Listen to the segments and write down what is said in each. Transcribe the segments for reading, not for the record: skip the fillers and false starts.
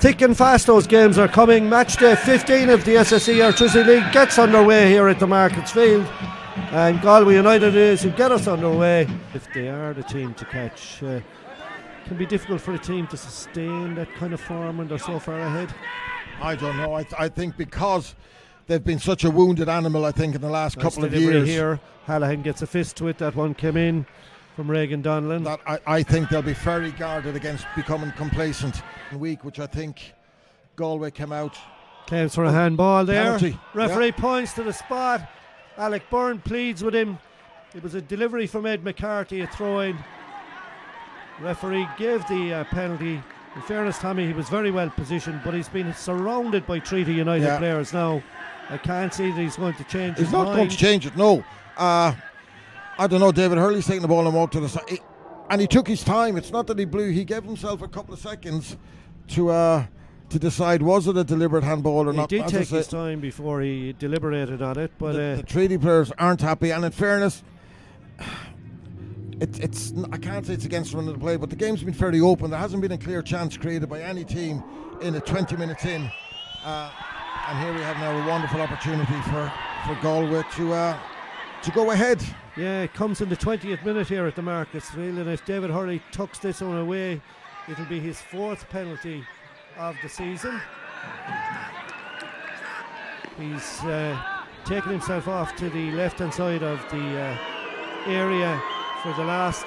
Thick and fast those games are coming. Match day 15 of the SSE Artusi League gets underway here at the Markets Field, and Galway United is who get us underway. If they are the team to catch, it can be difficult for a team to sustain that kind of form when they're so far ahead. I don't know. I think because they've been such a wounded animal, I think, in the last couple of years. Here, Hallahan gets a fist to it. That one came in from Regan Donlan. That I think they'll be very guarded against becoming complacent in week, which I think Galway came out. Claims for a handball there. Penalty. Referee points to the spot. Alec Byrne pleads with him. It was a delivery from Ed McCarthy, a throw-in. Referee gave the penalty. In fairness, Tommy, he was very well positioned, but he's been surrounded by Treaty United players now. I can't see that he's going to change his mind. He's not going to change it, no. I don't know, David Hurley's taking the ball and walked to the side. And he took his time. It's not that he blew. He gave himself a couple of seconds to decide was it a deliberate handball or not. He did take his time before he deliberated on it. But the Treaty players aren't happy. And in fairness, it's I can't say it's against run of the play, but the game's been fairly open. There hasn't been a clear chance created by any team in 20 minutes in. And here we have now a wonderful opportunity for Galway to go ahead. Yeah, it comes in the 20th minute here at the Markets Field, and if David Hurley tucks this one away, it'll be his fourth penalty of the season. He's taken himself off to the left-hand side of the area for the last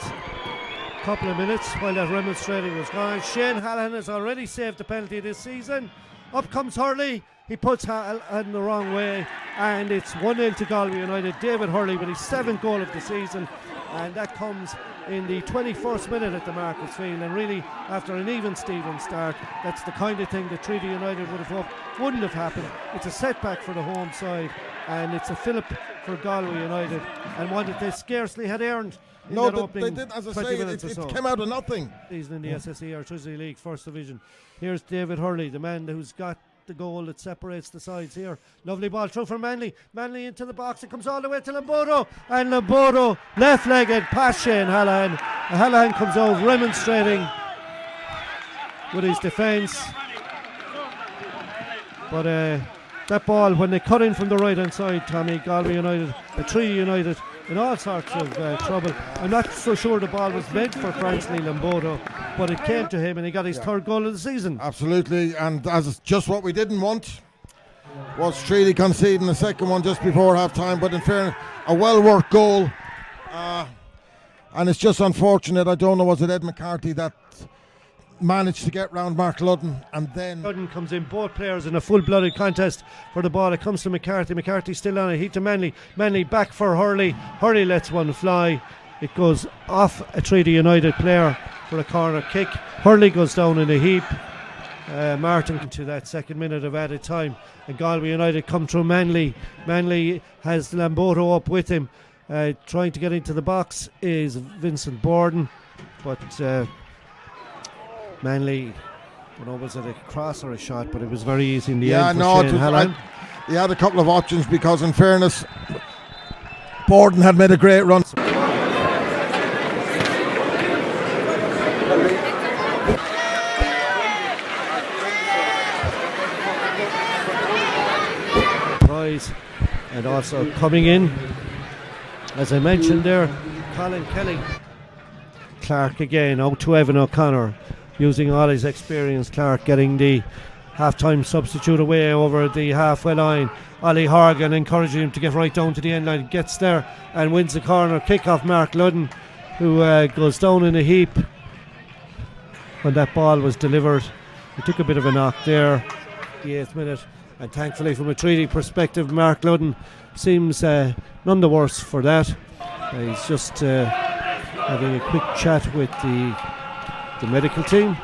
couple of minutes while that remonstrating was gone. Shane Hallahan has already saved the penalty this season. Up comes Hurley. He puts Hallahan the wrong way, and it's 1-0 to Galway United. David Hurley with his 7th goal of the season, and that comes in the 21st minute at the Markets Field. And really, after an even Steven start, that's the kind of thing that Treaty United would have hoped wouldn't have happened. It's a setback for the home side, and it's a fillip for Galway United, and one that they scarcely had earned. No, they did, as I say, it came out of nothing. Season in the SSE Artusi League, First Division. Here's David Hurley, the man who's got the goal that separates the sides here. Lovely ball through for Manley. Manley into the box. It comes all the way to Lomboto, and Lomboto left-legged past Shane Hallahan. Hallahan comes over remonstrating with his defence, but that ball, when they cut in from the right hand side, Tommy, Galway United, Treaty United in all sorts of trouble. I'm not so sure the ball was meant for Fransley Lomboto, but it came to him and he got his third goal of the season. Absolutely, and as just what we didn't want was Treaty conceding the second one just before half time, but in fairness, a well worked goal, and it's just unfortunate. I don't know, was it Ed McCarthy that managed to get round Mark Ludden, and then Ludden comes in, both players in a full-blooded contest for the ball. It comes to McCarthy. McCarthy still on it. He to Manley. Manley back for Hurley. Hurley lets one fly. It goes off a Treaty United player for a corner kick. Hurley goes down in a heap. Martin to that second minute of added time, and Galway United come through Manley. Manley has Lomboto up with him. Trying to get into the box is Vincent Borden, but Manley, I don't know, was it a cross or a shot, but it was very easy in the end for Shane Hallahan. He had a couple of options because, in fairness, Borden had made a great run. Ollies. And also coming in, as I mentioned there, Colin Kelly. Clark again out to Evan O'Connor, using all his experience. Clark getting the half-time substitute away over the halfway line. Ollie Horgan encouraging him to get right down to the end line. Gets there and wins the corner kick off Mark Ludden, who goes down in a heap when that ball was delivered. He took a bit of a knock there, the 8th minute, and thankfully from a Treaty perspective, Mark Ludden seems none the worse for that. He's just having a quick chat with the medical team.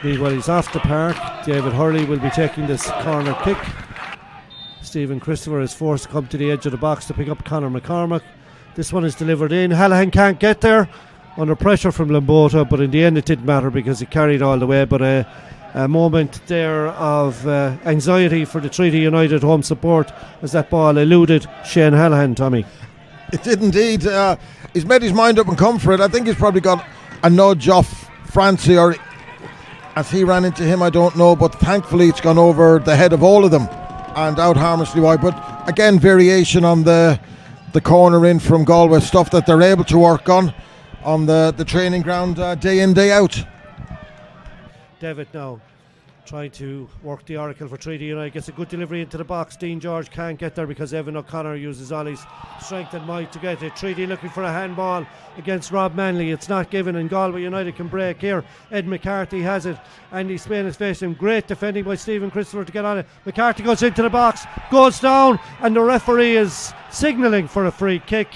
Meanwhile, he's off the park. David Hurley will be taking this corner kick. Stephen Christopher is forced to come to the edge of the box to pick up Conor McCormack. This one is delivered in. Hallahan can't get there, under pressure from Lomboto, but in the end it didn't matter because he carried all the way. But a moment there of anxiety for the Treaty United home support as that ball eluded Shane Hallahan, Tommy. It did indeed. He's made his mind up and come for it. I think he's probably got a nudge off Francie, or as he ran into him, I don't know, but thankfully it's gone over the head of all of them and out harmlessly wide. But again, variation on the corner in from Galway, stuff that they're able to work on the training ground day in, day out. David now trying to work the oracle for Treaty United, gets a good delivery into the box. Dean George can't get there because Evan O'Connor uses Ollie's strength and might to get it. Treaty looking for a handball against Rob Manley. It's not given, and Galway United can break here. Ed McCarthy has it. Andy Spain is facing him. Great defending by Stephen Christopher to get on it. McCarthy goes into the box, goes down, and the referee is signalling for a free kick.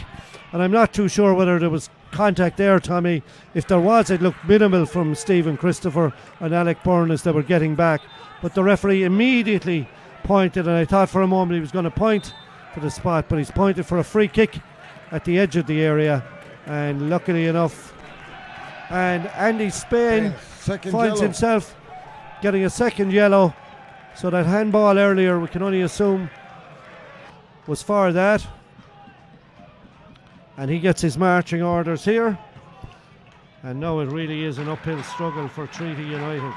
And I'm not too sure whether there was contact there, Tommy. If there was, it looked minimal from Stephen Christopher and Alec Byrne as they were getting back. But the referee immediately pointed, and I thought for a moment he was going to point to the spot, but he's pointed for a free kick at the edge of the area. And luckily enough, and Andy Spain finds himself getting a second yellow. So that handball earlier, we can only assume, was for that. And he gets his marching orders here. And now it really is an uphill struggle for Treaty United.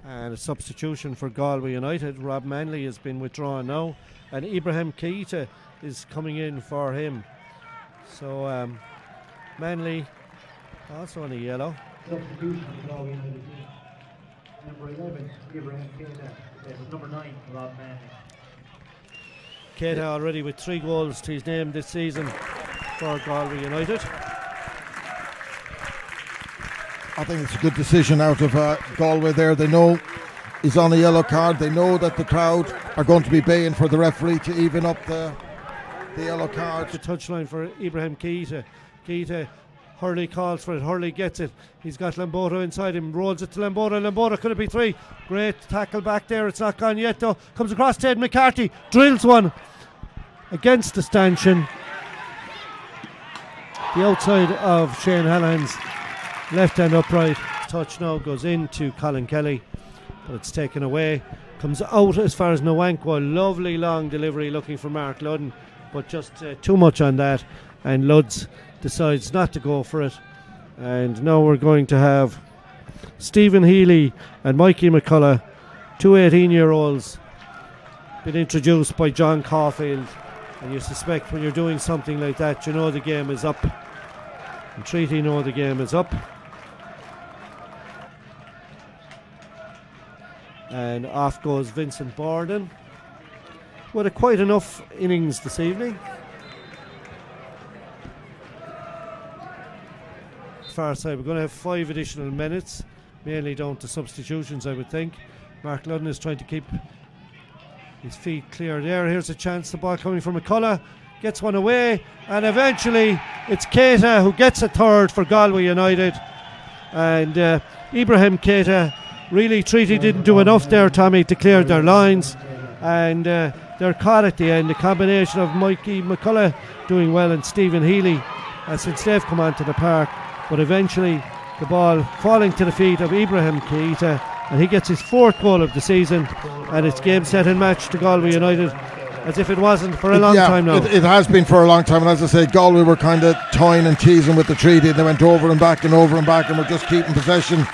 And a substitution for Galway United. Rob Manley has been withdrawn now, and Ibrahim Keita is coming in for him. So Manley also on a yellow. Substitution for Galway United. Number 11, Ibrahim Keita. Number 9, Rob Manley. Keita already with 3 goals to his name this season for Galway United. I think it's a good decision out of Galway there. They know he's on a yellow card. They know that the crowd are going to be baying for the referee to even up the yellow card. The touchline for Ibrahim Keita. Keita, Hurley calls for it. Hurley gets it. He's got Lomboto inside him. Rolls it to Lomboto. Lomboto, could it be 3? Great tackle back there. It's not gone yet though. Comes across to Ed McCarthy. Drills one against the stanchion. The outside of Shane Hallahan's left hand upright. Touch now goes into Colin Kelly, but it's taken away. Comes out as far as Nawankwa. Lovely long delivery looking for Mark Ludden, but just too much on that, and Luds decides not to go for it. And now we're going to have Stephen Healy and Mikey McCullough, 2 18-year-olds, been introduced by John Caulfield. And you suspect when you're doing something like that, you know the game is up. And Treaty know the game is up. And off goes Vincent Borden with a quite enough innings this evening. Far side, we're going to have 5 additional minutes, mainly down to substitutions, I would think. Mark Ludden is trying to keep his feet clear there. Here's a chance, the ball coming from McCullough, gets one away, and eventually it's Keita who gets a third for Galway United. And Ibrahim Keita, really Treaty didn't do enough there, Tommy, to clear their lines, and they're caught at the end. The combination of Mikey McCullough doing well and Stephen Healy since they've come onto the park, but eventually the ball falling to the feet of Ibrahim Keita, and he gets his 4th goal of the season, and it's game, set and match to Galway United, as if it wasn't for a long time now. It has been for a long time, and as I say, Galway were kind of toying and teasing with the Treaty, and they went over and back and over and back, and were just keeping possession